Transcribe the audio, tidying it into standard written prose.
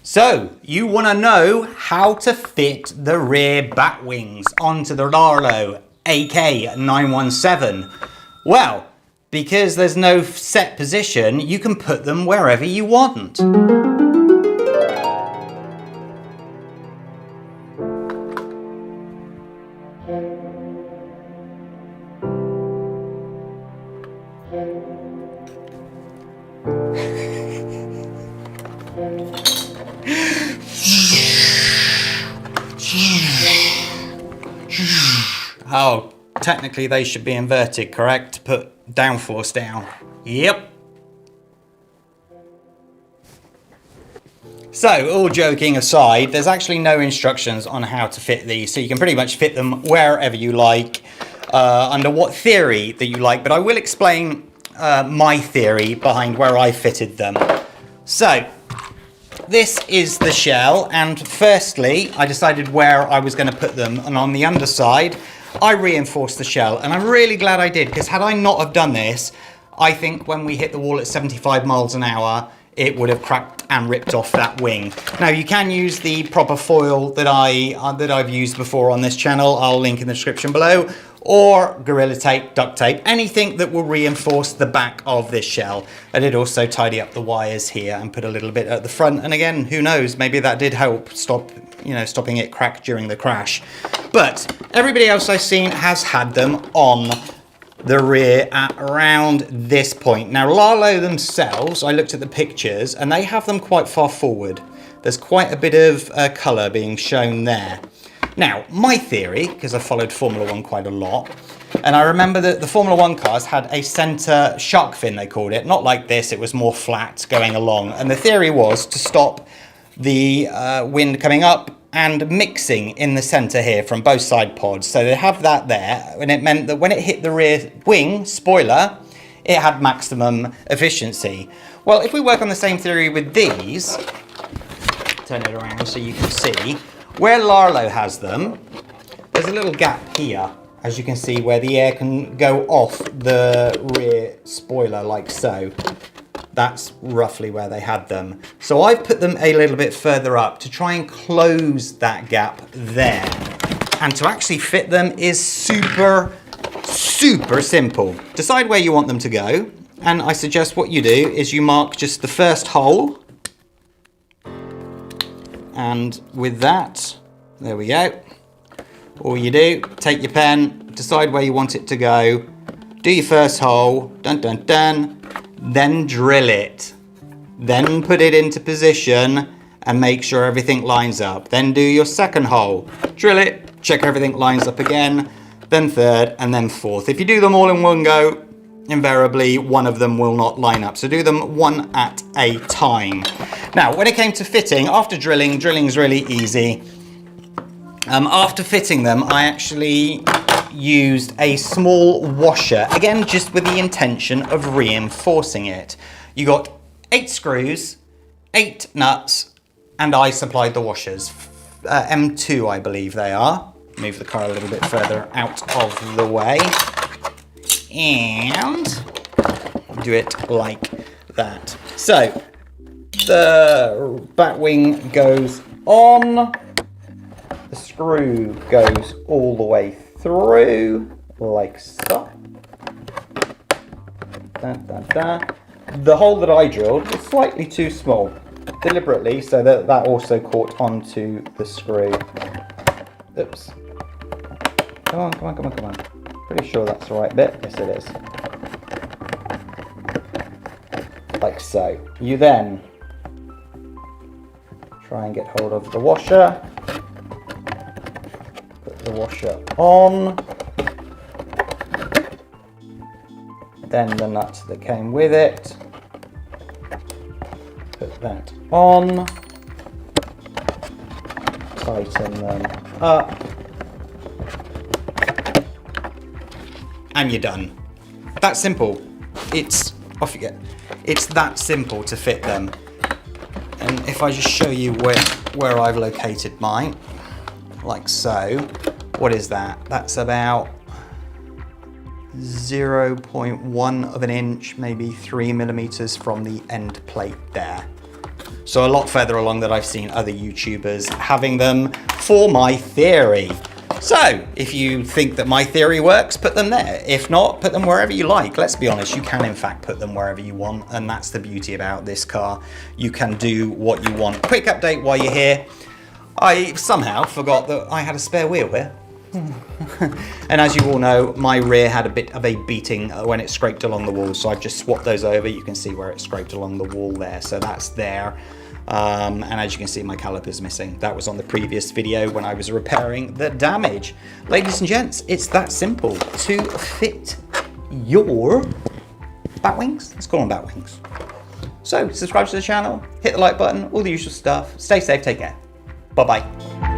So, you want to know how to fit the rear bat wings onto the RLAARLO AK-917. Well, because there's no set position, you can put them wherever you want. Oh, technically they should be inverted, correct? To put downforce down. Yep. So, all joking aside, there's actually no instructions on how to fit these, so you can pretty much fit them wherever you like, under what theory that you like, but I will explain my theory behind where I fitted them. So, this is the shell, and firstly, I decided where I was going to put them, and on the underside, I reinforced the shell, and I'm really glad I did, because had I not have done this, I think when we hit the wall at 75 miles an hour, it would have cracked and ripped off that wing. Now, you can use the proper foil that I've used before on this channel. I'll link in the description below, or Gorilla Tape, duct tape, anything that will reinforce the back of this shell. I did also tidy up the wires here and put a little bit at the front, and again, who knows, maybe that did help stopping it crack during the crash. But everybody else I've seen has had them on the rear at around this point. Now, RLAARLO themselves, I looked at the pictures, and they have them quite far forward. There's quite a bit of colour being shown there. Now, my theory, because I followed Formula 1 quite a lot, and I remember that the Formula 1 cars had a centre shark fin, they called it. Not like this, it was more flat going along. And the theory was to stop the wind coming up and mixing in the centre here from both side pods. So they have that there, and it meant that when it hit the rear wing spoiler, it had maximum efficiency. Well, if we work on the same theory with these, turn it around so you can see, where RLAARLO has them, there's a little gap here, as you can see, where the air can go off the rear spoiler like so. That's roughly where they had them. So I've put them a little bit further up to try and close that gap there. And to actually fit them is super simple. Decide where you want them to go. And I suggest what you do is you mark just the first hole. And with that, there we go. All you do, take your pen, decide where you want it to go, do your first hole, dun dun dun, then drill it. Then put it into position and make sure everything lines up. Then do your second hole, drill it, check everything lines up again, then third, and then fourth. If you do them all in one go, invariably one of them will not line up. So do them one at a time. Now, when it came to fitting, after drilling's really easy. After fitting them, I actually used a small washer, again, just with the intention of reinforcing it. You got 8 screws, 8 nuts, and I supplied the washers. M2, I believe they are. Move the car a little bit further out of the way. And do it like that. So, the bat wing goes on. The screw goes all the way through, like so. The hole that I drilled was slightly too small, deliberately, so that also caught onto the screw. Oops. Come on. Pretty sure that's the right bit. Yes, it is. Like so. You then try and get hold of the washer. The washer on, then the nuts that came with it, put that on, tighten them up, and you're done. That's simple. It's off you get. It's that simple to fit them. And if I just show you where I've located mine, like so. What is that? That's about 0.1 of an inch, maybe 3 millimeters from the end plate there. So a lot further along than I've seen other YouTubers having them for my theory. So if you think that my theory works, put them there. If not, put them wherever you like. Let's be honest, you can in fact put them wherever you want, and that's the beauty about this car. You can do what you want. Quick update while you're here. I somehow forgot that I had a spare wheel here. And as you all know, my rear had a bit of a beating when it scraped along the wall, so I've just swapped those over. You can see where it scraped along the wall there, so that's there. And as you can see, my caliper's missing. That was on the previous video when I was repairing the damage. Ladies and gents, it's that simple to fit your bat wings. Let's call them bat wings. So subscribe to the channel, hit the like button, all the usual stuff. Stay safe, take care. Bye-bye.